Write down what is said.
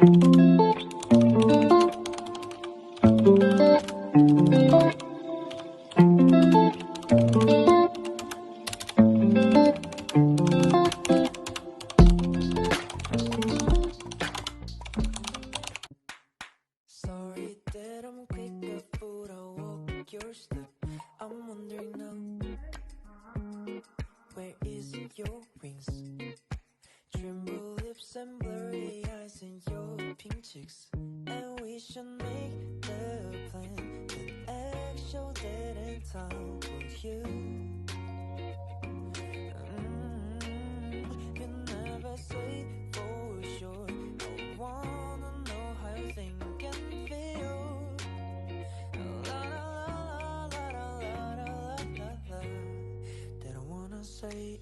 Sorry that I'm quick but I walk your step. I'm wondering now, where is your wings? Tremble lips and blurry eyes and your pink cheeks. And we should make the plan. Then act show that in time with you. You never say for sure. I wanna know how you think and feel. La la la la la la la la la. That I wanna say